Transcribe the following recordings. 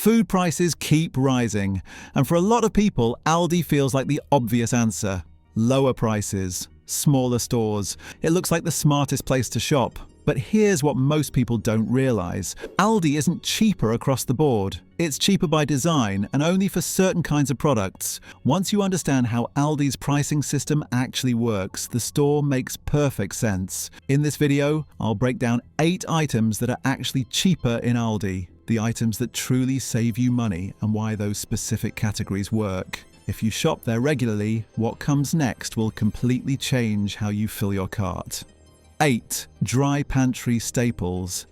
Food prices keep rising, and for a lot of people, Aldi feels like the obvious answer. Lower prices, smaller stores. It looks like the smartest place to shop. But here's what most people don't realize. Aldi isn't cheaper across the board. It's cheaper by design and only for certain kinds of products. Once you understand how Aldi's pricing system actually works, the store makes perfect sense. In this video, I'll break down 8 items that are actually cheaper in Aldi. The items that truly save you money and why those specific categories work. If you shop there regularly, what comes next will completely change how you fill your cart. 8. Dry pantry staples.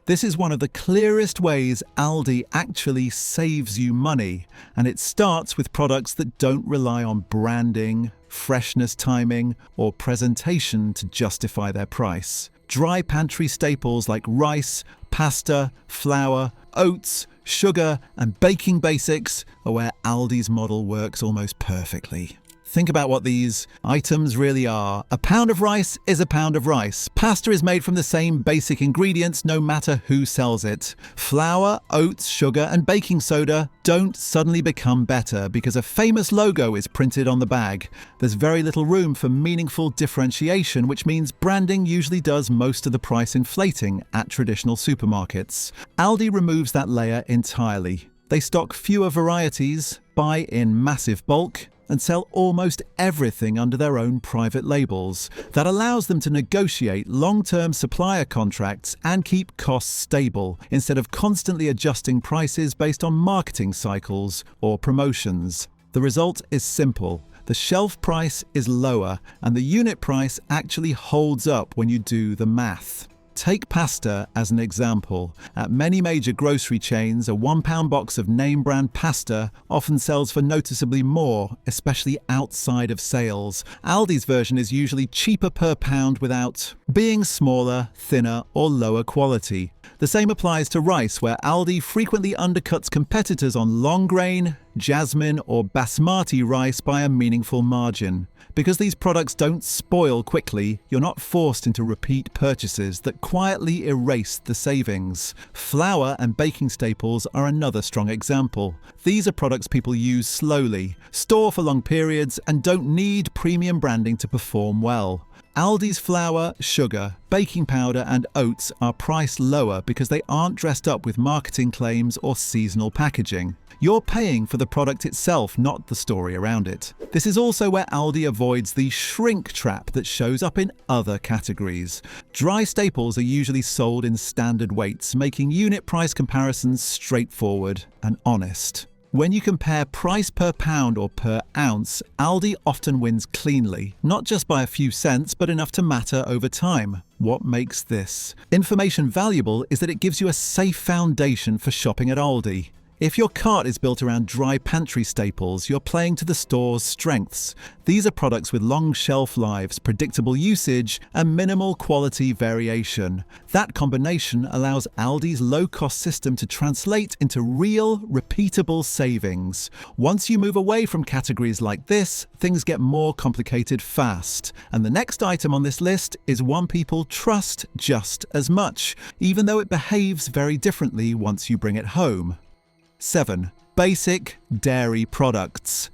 This is one of the clearest ways Aldi actually saves you money, and it starts with products that don't rely on branding, freshness timing, or presentation to justify their price. Dry pantry staples like rice, pasta, flour, oats, sugar, and baking basics are where Aldi's model works almost perfectly. Think about what these items really are. A pound of rice is a pound of rice. Pasta is made from the same basic ingredients no matter who sells it. Flour, oats, sugar, and baking soda don't suddenly become better because a famous logo is printed on the bag. There's very little room for meaningful differentiation, which means branding usually does most of the price inflating at traditional supermarkets. Aldi removes that layer entirely. They stock fewer varieties, buy in massive bulk, and sell almost everything under their own private labels. That allows them to negotiate long-term supplier contracts and keep costs stable, instead of constantly adjusting prices based on marketing cycles or promotions. The result is simple. The shelf price is lower, and the unit price actually holds up when you do the math. Take pasta as an example. At many major grocery chains, a £1 box of name brand pasta often sells for noticeably more, especially outside of sales. Aldi's version is usually cheaper per pound without being smaller, thinner, or lower quality. The same applies to rice, where Aldi frequently undercuts competitors on long grain, jasmine, or basmati rice by a meaningful margin. Because these products don't spoil quickly, you're not forced into repeat purchases that quietly erase the savings. Flour and baking staples are another strong example. These are products people use slowly, store for long periods, and don't need premium branding to perform well. Aldi's flour, sugar, baking powder, and oats are priced lower because they aren't dressed up with marketing claims or seasonal packaging. You're paying for the product itself, not the story around it. This is also where Aldi avoids the shrink trap that shows up in other categories. Dry staples are usually sold in standard weights, making unit price comparisons straightforward and honest. When you compare price per pound or per ounce, Aldi often wins cleanly, not just by a few cents, but enough to matter over time. What makes this information valuable is that it gives you a safe foundation for shopping at Aldi. If your cart is built around dry pantry staples, you're playing to the store's strengths. These are products with long shelf lives, predictable usage, and minimal quality variation. That combination allows Aldi's low-cost system to translate into real, repeatable savings. Once you move away from categories like this, things get more complicated fast. And the next item on this list is one people trust just as much, even though it behaves very differently once you bring it home. 7. Basic dairy products.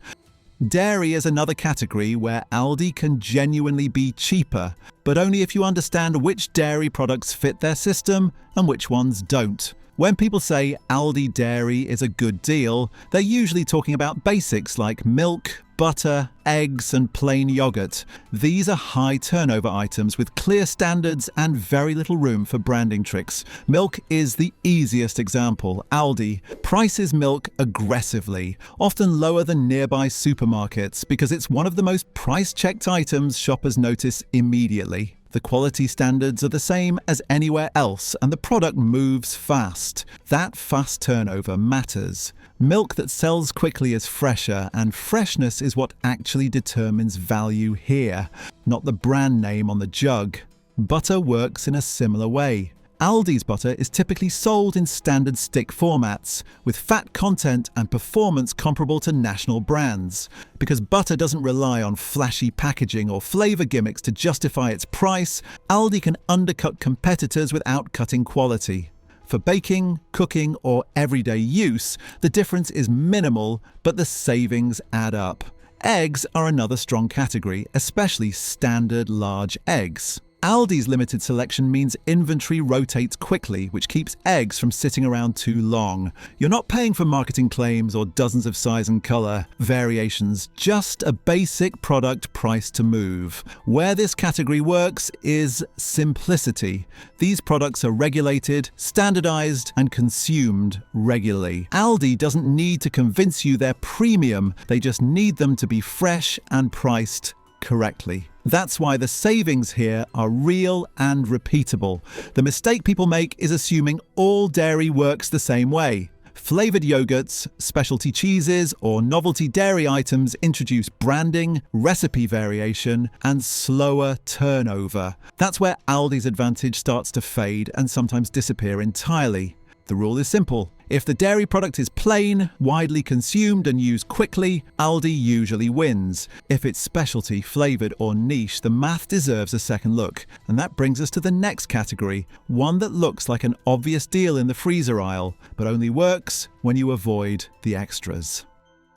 Dairy is another category where Aldi can genuinely be cheaper, but only if you understand which dairy products fit their system and which ones don't. When people say Aldi Dairy is a good deal, they're usually talking about basics like milk, butter, eggs, and plain yogurt. These are high turnover items with clear standards and very little room for branding tricks. Milk is the easiest example. Aldi prices milk aggressively, often lower than nearby supermarkets, because it's one of the most price-checked items shoppers notice immediately. The quality standards are the same as anywhere else, and the product moves fast. That fast turnover matters. Milk that sells quickly is fresher, and freshness is what actually determines value here, not the brand name on the jug. Butter works in a similar way. Aldi's butter is typically sold in standard stick formats, with fat content and performance comparable to national brands. Because butter doesn't rely on flashy packaging or flavour gimmicks to justify its price, Aldi can undercut competitors without cutting quality. For baking, cooking, or everyday use, the difference is minimal, but the savings add up. Eggs are another strong category, especially standard large eggs. Aldi's limited selection means inventory rotates quickly, which keeps eggs from sitting around too long. You're not paying for marketing claims or dozens of size and color variations, just a basic product price to move. Where this category works is simplicity. These products are regulated, standardized, and consumed regularly. Aldi doesn't need to convince you they're premium, they just need them to be fresh and priced correctly. That's why the savings here are real and repeatable. The mistake people make is assuming all dairy works the same way. Flavored yogurts, specialty cheeses, or novelty dairy items introduce branding, recipe variation, and slower turnover. That's where Aldi's advantage starts to fade and sometimes disappear entirely. The rule is simple. If the dairy product is plain, widely consumed and used quickly, Aldi usually wins. If it's specialty, flavored or niche, the math deserves a second look. And that brings us to the next category, one that looks like an obvious deal in the freezer aisle, but only works when you avoid the extras.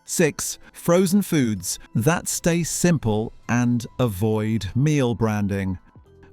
6. Frozen foods that stay simple and avoid meal branding.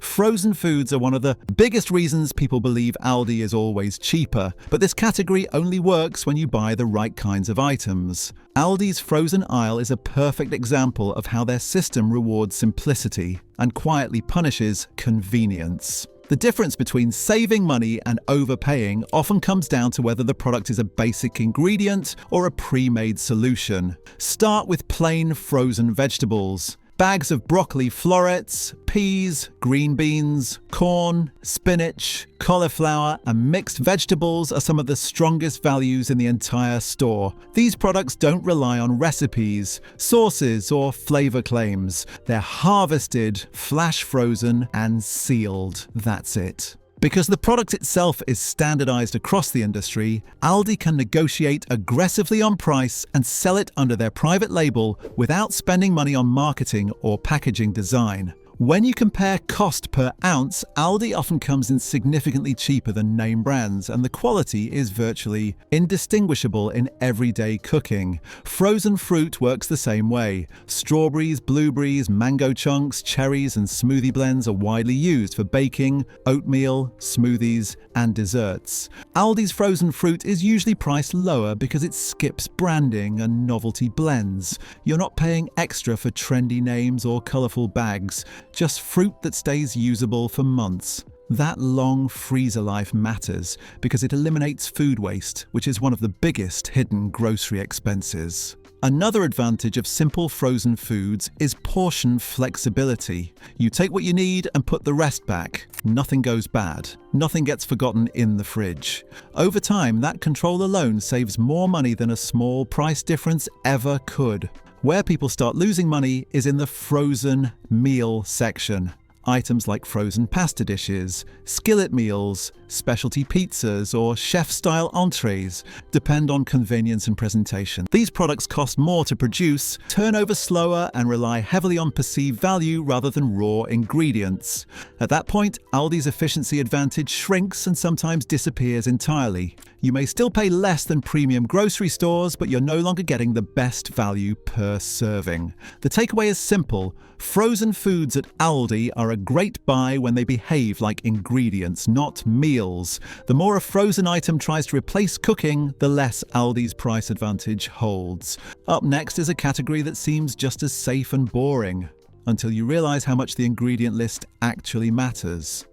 Frozen foods are one of the biggest reasons people believe Aldi is always cheaper, but this category only works when you buy the right kinds of items. Aldi's frozen aisle is a perfect example of how their system rewards simplicity and quietly punishes convenience. The difference between saving money and overpaying often comes down to whether the product is a basic ingredient or a pre-made solution. Start with plain frozen vegetables. Bags of broccoli florets, peas, green beans, corn, spinach, cauliflower, and mixed vegetables are some of the strongest values in the entire store. These products don't rely on recipes, sauces, or flavor claims. They're harvested, flash frozen, and sealed. That's it. Because the product itself is standardized across the industry, Aldi can negotiate aggressively on price and sell it under their private label without spending money on marketing or packaging design. When you compare cost per ounce, Aldi often comes in significantly cheaper than name brands, and the quality is virtually indistinguishable in everyday cooking. Frozen fruit works the same way. Strawberries, blueberries, mango chunks, cherries, and smoothie blends are widely used for baking, oatmeal, smoothies, and desserts. Aldi's frozen fruit is usually priced lower because it skips branding and novelty blends. You're not paying extra for trendy names or colourful bags. Just fruit that stays usable for months. That long freezer life matters because it eliminates food waste, which is one of the biggest hidden grocery expenses. Another advantage of simple frozen foods is portion flexibility. You take what you need and put the rest back. Nothing goes bad. Nothing gets forgotten in the fridge. Over time, that control alone saves more money than a small price difference ever could. Where people start losing money is in the frozen meal section. Items like frozen pasta dishes, skillet meals, specialty pizzas, or chef-style entrees depend on convenience and presentation. These products cost more to produce, turn over slower, and rely heavily on perceived value rather than raw ingredients. At that point, Aldi's efficiency advantage shrinks and sometimes disappears entirely. You may still pay less than premium grocery stores, but you're no longer getting the best value per serving. The takeaway is simple. Frozen foods at Aldi are a great buy when they behave like ingredients, not meals. The more a frozen item tries to replace cooking, the less Aldi's price advantage holds. Up next is a category that seems just as safe and boring, until you realize how much the ingredient list actually matters.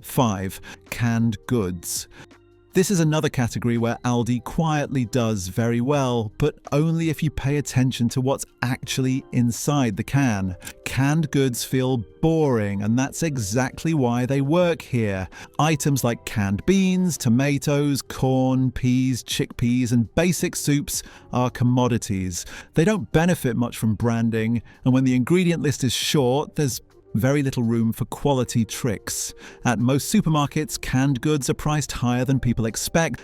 5. Canned goods. This is another category where Aldi quietly does very well, but only if you pay attention to what's actually inside the can. Canned goods feel boring, and that's exactly why they work here. Items like canned beans, tomatoes, corn, peas, chickpeas, and basic soups are commodities. They don't benefit much from branding, and when the ingredient list is short, there's Very little room for quality tricks. At most supermarkets, canned goods are priced higher than people expect.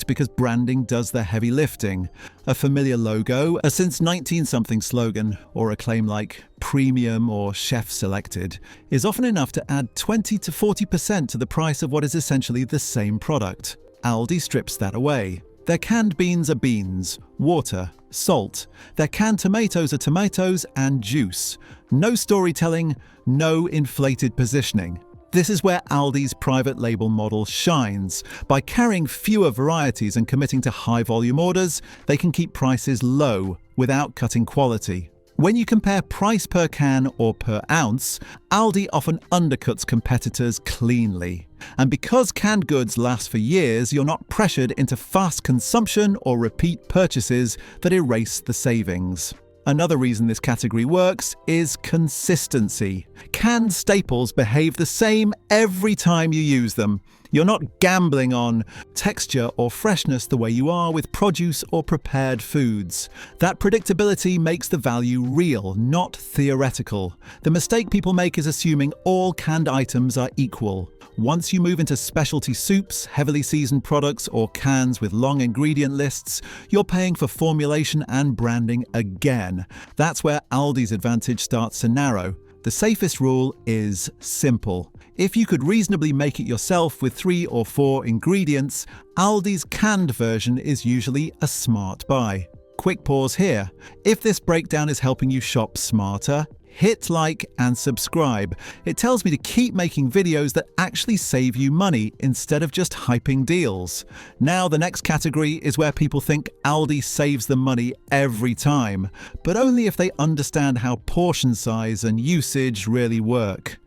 Because branding does the heavy lifting. A familiar logo, a since 19-something slogan, or a claim like premium or chef selected, is often enough to add 20 to 40% to the price of what is essentially the same product. Aldi strips that away. Their canned beans are beans, water, salt. Their canned tomatoes are tomatoes and juice. No storytelling, no inflated positioning. This is where Aldi's private label model shines. By carrying fewer varieties and committing to high volume orders, they can keep prices low without cutting quality. When you compare price per can or per ounce, Aldi often undercuts competitors cleanly. And because canned goods last for years, you're not pressured into fast consumption or repeat purchases that erase the savings. Another reason this category works is consistency. Canned staples behave the same every time you use them. You're not gambling on texture or freshness the way you are with produce or prepared foods. That predictability makes the value real, not theoretical. The mistake people make is assuming all canned items are equal. Once you move into specialty soups, heavily seasoned products, or cans with long ingredient lists, you're paying for formulation and branding again. That's where Aldi's advantage starts to narrow. The safest rule is simple. If you could reasonably make it yourself with 3 or 4 ingredients, Aldi's canned version is usually a smart buy. Quick pause here. If this breakdown is helping you shop smarter, hit like and subscribe. It tells me to keep making videos that actually save you money instead of just hyping deals. Now the next category is where people think Aldi saves them money every time, but only if they understand how portion size and usage really work.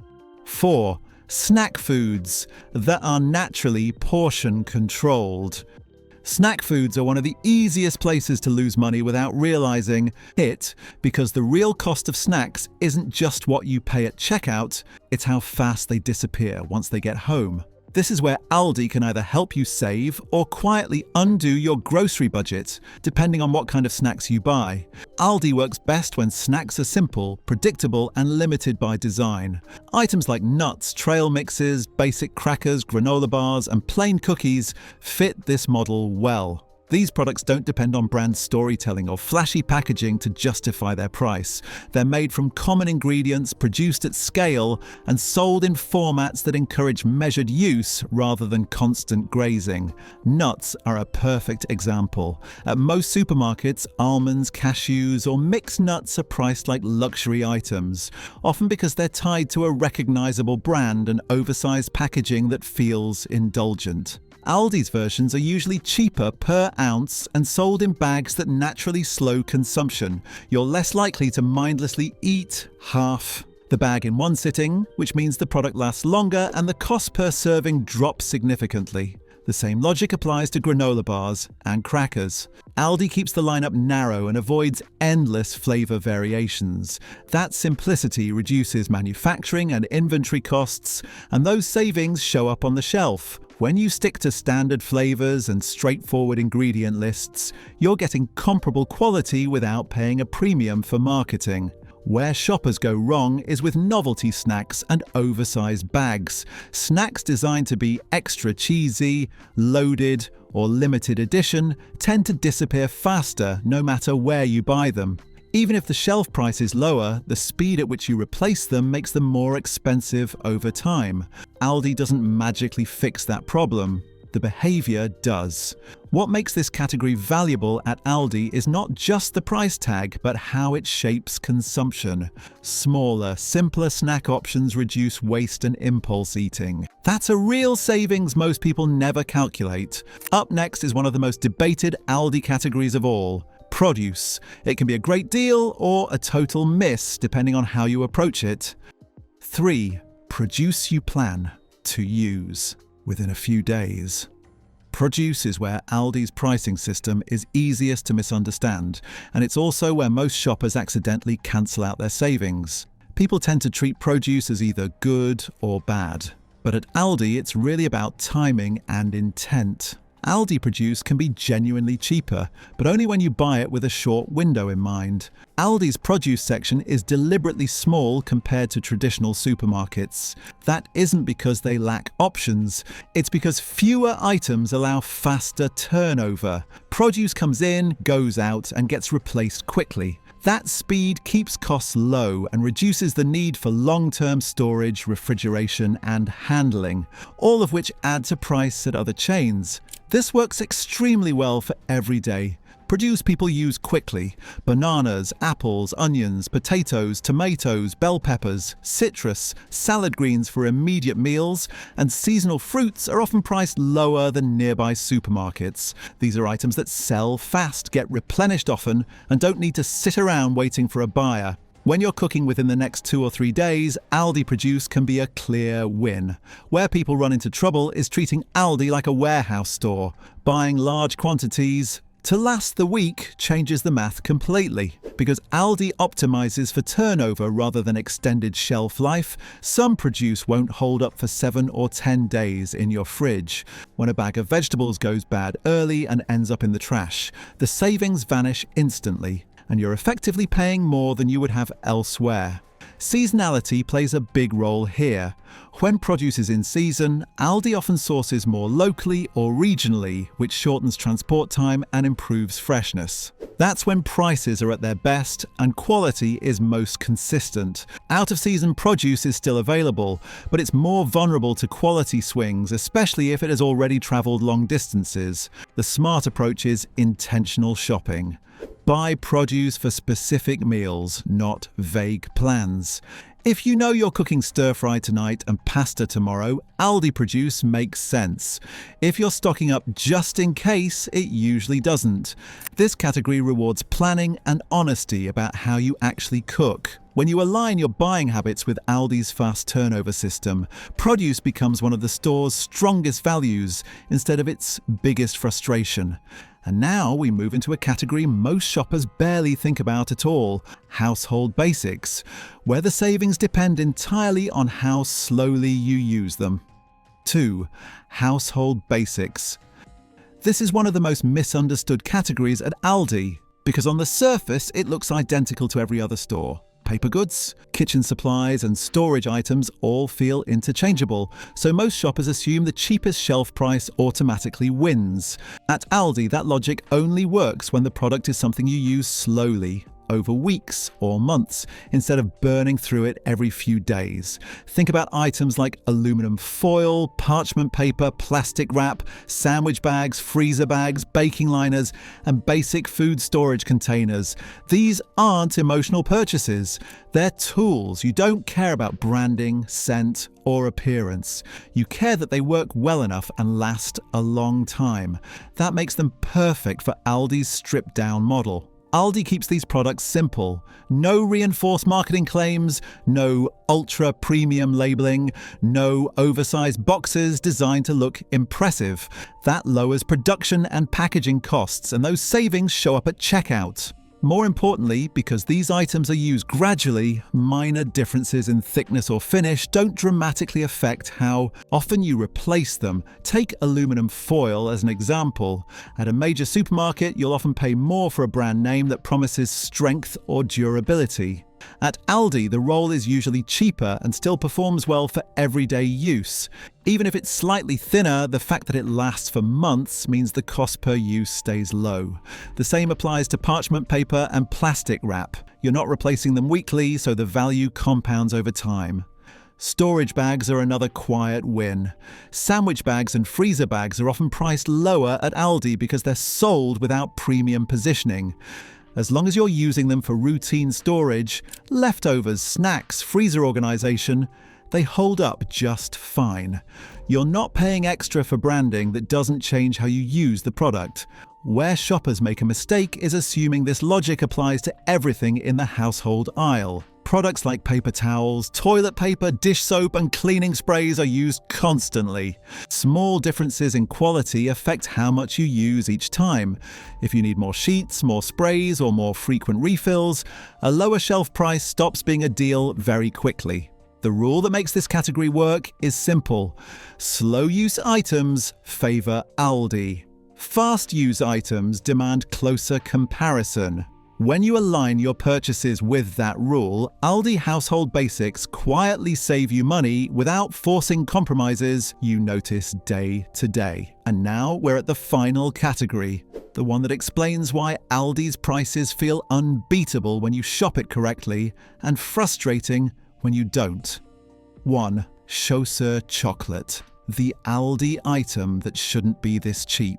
4. Snack foods that are naturally portion controlled. Snack foods are one of the easiest places to lose money without realizing it, because the real cost of snacks isn't just what you pay at checkout, it's how fast they disappear once they get home. This is where Aldi can either help you save or quietly undo your grocery budget, depending on what kind of snacks you buy. Aldi works best when snacks are simple, predictable, and limited by design. Items like nuts, trail mixes, basic crackers, granola bars, and plain cookies fit this model well. These products don't depend on brand storytelling or flashy packaging to justify their price. They're made from common ingredients, produced at scale, and sold in formats that encourage measured use rather than constant grazing. Nuts are a perfect example. At most supermarkets, almonds, cashews, or mixed nuts are priced like luxury items, often because they're tied to a recognizable brand and oversized packaging that feels indulgent. Aldi's versions are usually cheaper per ounce and sold in bags that naturally slow consumption. You're less likely to mindlessly eat half the bag in one sitting, which means the product lasts longer and the cost per serving drops significantly. The same logic applies to granola bars and crackers. Aldi keeps the lineup narrow and avoids endless flavor variations. That simplicity reduces manufacturing and inventory costs, and those savings show up on the shelf. When you stick to standard flavors and straightforward ingredient lists, you're getting comparable quality without paying a premium for marketing. Where shoppers go wrong is with novelty snacks and oversized bags. Snacks designed to be extra cheesy, loaded, or limited edition tend to disappear faster no matter where you buy them. Even if the shelf price is lower, the speed at which you replace them makes them more expensive over time. Aldi doesn't magically fix that problem. The behavior does. What makes this category valuable at Aldi is not just the price tag, but how it shapes consumption. Smaller, simpler snack options reduce waste and impulse eating. That's a real savings most people never calculate. Up next is one of the most debated Aldi categories of all: produce. It can be a great deal or a total miss, depending on how you approach it. 3. Produce you plan to use within a few days. Produce is where Aldi's pricing system is easiest to misunderstand, and it's also where most shoppers accidentally cancel out their savings. People tend to treat produce as either good or bad, but at Aldi it's really about timing and intent. Aldi produce can be genuinely cheaper, but only when you buy it with a short window in mind. Aldi's produce section is deliberately small compared to traditional supermarkets. That isn't because they lack options, it's because fewer items allow faster turnover. Produce comes in, goes out, and gets replaced quickly. That speed keeps costs low and reduces the need for long-term storage, refrigeration, and handling, all of which add to price at other chains. This works extremely well for every day. Produce people use quickly: bananas, apples, onions, potatoes, tomatoes, bell peppers, citrus, salad greens for immediate meals, and seasonal fruits are often priced lower than nearby supermarkets. These are items that sell fast, get replenished often, and don't need to sit around waiting for a buyer. When you're cooking within the next 2 or 3 days, Aldi produce can be a clear win. Where people run into trouble is treating Aldi like a warehouse store. Buying large quantities to last the week changes the math completely. Because Aldi optimizes for turnover rather than extended shelf life, some produce won't hold up for 7 or 10 days in your fridge. When a bag of vegetables goes bad early and ends up in the trash, the savings vanish instantly, and you're effectively paying more than you would have elsewhere. Seasonality plays a big role here. When produce is in season, Aldi often sources more locally or regionally, which shortens transport time and improves freshness. That's when prices are at their best and quality is most consistent. Out-of-season produce is still available, but it's more vulnerable to quality swings, especially if it has already travelled long distances. The smart approach is intentional shopping. Buy produce for specific meals, not vague plans. If you know you're cooking stir-fry tonight and pasta tomorrow, Aldi produce makes sense. If you're stocking up just in case, it usually doesn't. This category rewards planning and honesty about how you actually cook. When you align your buying habits with Aldi's fast turnover system, produce becomes one of the store's strongest values instead of its biggest frustration. And now we move into a category most shoppers barely think about at all: household basics, where the savings depend entirely on how slowly you use them. 2. Household basics. This is one of the most misunderstood categories at Aldi, because on the surface it looks identical to every other store. Paper goods, kitchen supplies, and storage items all feel interchangeable, so most shoppers assume the cheapest shelf price automatically wins. At Aldi, that logic only works when the product is something you use slowly, over weeks or months, instead of burning through it every few days. Think about items like aluminum foil, parchment paper, plastic wrap, sandwich bags, freezer bags, baking liners, and basic food storage containers. These aren't emotional purchases. They're tools. You don't care about branding, scent, or appearance. You care that they work well enough and last a long time. That makes them perfect for Aldi's stripped-down model. Aldi keeps these products simple. No reinforced marketing claims, no ultra-premium labeling, no oversized boxes designed to look impressive. That lowers production and packaging costs, and those savings show up at checkout. More importantly, because these items are used gradually, minor differences in thickness or finish don't dramatically affect how often you replace them. Take aluminum foil as an example. At a major supermarket, you'll often pay more for a brand name that promises strength or durability. At Aldi, the roll is usually cheaper and still performs well for everyday use. Even if it's slightly thinner, the fact that it lasts for months means the cost per use stays low. The same applies to parchment paper and plastic wrap. You're not replacing them weekly, so the value compounds over time. Storage bags are another quiet win. Sandwich bags and freezer bags are often priced lower at Aldi because they're sold without premium positioning. As long as you're using them for routine storage, leftovers, snacks, freezer organization, they hold up just fine. You're not paying extra for branding that doesn't change how you use the product. Where shoppers make a mistake is assuming this logic applies to everything in the household aisle. Products like paper towels, toilet paper, dish soap, and cleaning sprays are used constantly. Small differences in quality affect how much you use each time. If you need more sheets, more sprays, or more frequent refills, a lower shelf price stops being a deal very quickly. The rule that makes this category work is simple. Slow-use items favor Aldi. Fast-use items demand closer comparison. When you align your purchases with that rule, Aldi Household Basics quietly save you money without forcing compromises you notice day to day. And now we're at the final category, the one that explains why Aldi's prices feel unbeatable when you shop it correctly and frustrating when you don't. 1. Choceur chocolate, the Aldi item that shouldn't be this cheap.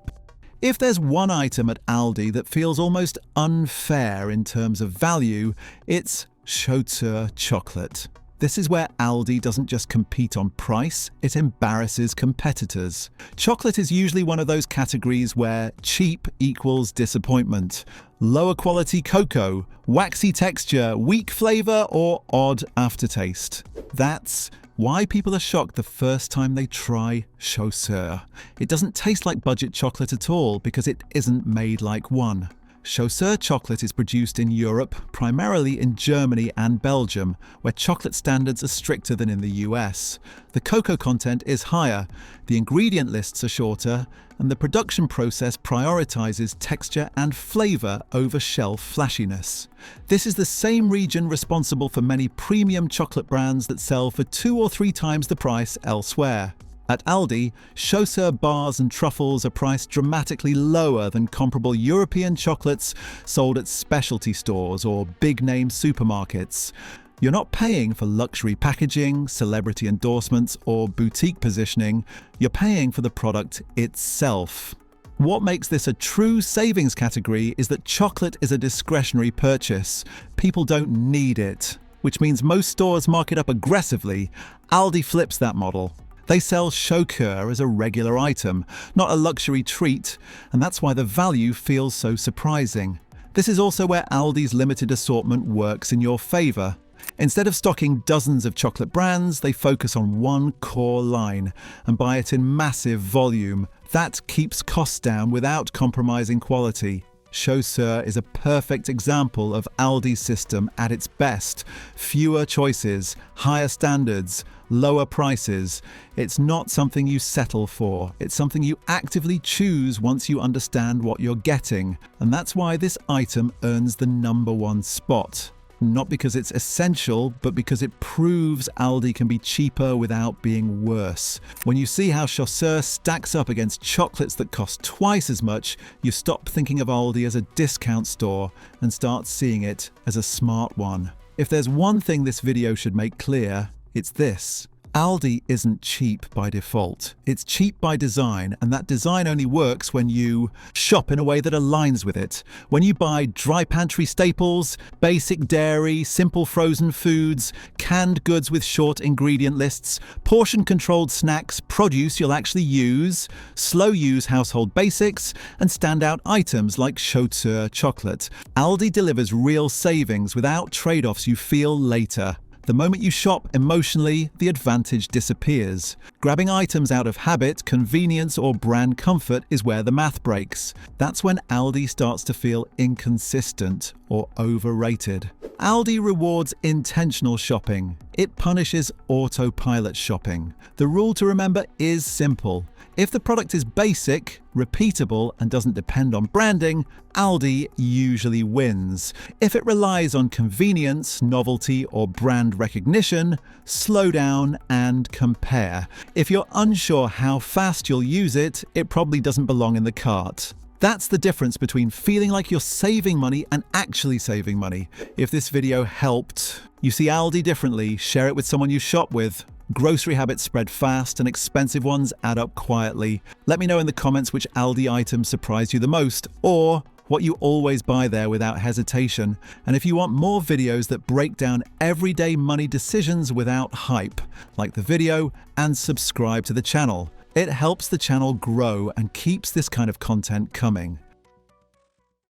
If there's one item at Aldi that feels almost unfair in terms of value, it's Choceur chocolate. This is where Aldi doesn't just compete on price, it embarrasses competitors. Chocolate is usually one of those categories where cheap equals disappointment. Lower quality cocoa, waxy texture, weak flavor, or odd aftertaste. That's why people are shocked the first time they try Choceur. It doesn't taste like budget chocolate at all because it isn't made like one. Choceur chocolate is produced in Europe, primarily in Germany and Belgium, where chocolate standards are stricter than in the US. The cocoa content is higher, the ingredient lists are shorter, and the production process prioritizes texture and flavor over shelf flashiness. This is the same region responsible for many premium chocolate brands that sell for 2 or 3 times the price elsewhere. At Aldi, Choceur bars and truffles are priced dramatically lower than comparable European chocolates sold at specialty stores or big-name supermarkets. You're not paying for luxury packaging, celebrity endorsements, or boutique positioning. You're paying for the product itself. What makes this a true savings category is that chocolate is a discretionary purchase. People don't need it, which means most stores mark it up aggressively. Aldi flips that model. They sell Choceur as a regular item, not a luxury treat, and that's why the value feels so surprising. This is also where Aldi's limited assortment works in your favour. Instead of stocking dozens of chocolate brands, they focus on one core line and buy it in massive volume. That keeps costs down without compromising quality. Choceur is a perfect example of Aldi's system at its best. Fewer choices, higher standards, lower prices. It's not something you settle for. It's something you actively choose once you understand what you're getting. And that's why this item earns the #1 spot. Not because it's essential, but because it proves Aldi can be cheaper without being worse. When you see how Choceur stacks up against chocolates that cost twice as much, you stop thinking of Aldi as a discount store and start seeing it as a smart one. If there's one thing this video should make clear, it's this. Aldi isn't cheap by default. It's cheap by design, and that design only works when you shop in a way that aligns with it. When you buy dry pantry staples, basic dairy, simple frozen foods, canned goods with short ingredient lists, portion-controlled snacks, produce you'll actually use, slow-use household basics, and standout items like Choceur chocolate. Aldi delivers real savings without trade-offs you feel later. The moment you shop emotionally, the advantage disappears. Grabbing items out of habit, convenience, or brand comfort is where the math breaks. That's when Aldi starts to feel inconsistent or overrated. Aldi rewards intentional shopping. It punishes autopilot shopping. The rule to remember is simple. If the product is basic, repeatable, and doesn't depend on branding, Aldi usually wins. If it relies on convenience, novelty, or brand recognition, slow down and compare. If you're unsure how fast you'll use it, it probably doesn't belong in the cart. That's the difference between feeling like you're saving money and actually saving money. If this video helped you see Aldi differently, share it with someone you shop with. Grocery habits spread fast and expensive ones add up quietly. Let me know in the comments which Aldi items surprised you the most, or what you always buy there without hesitation. And if you want more videos that break down everyday money decisions without hype, like the video and subscribe to the channel. It helps the channel grow and keeps this kind of content coming.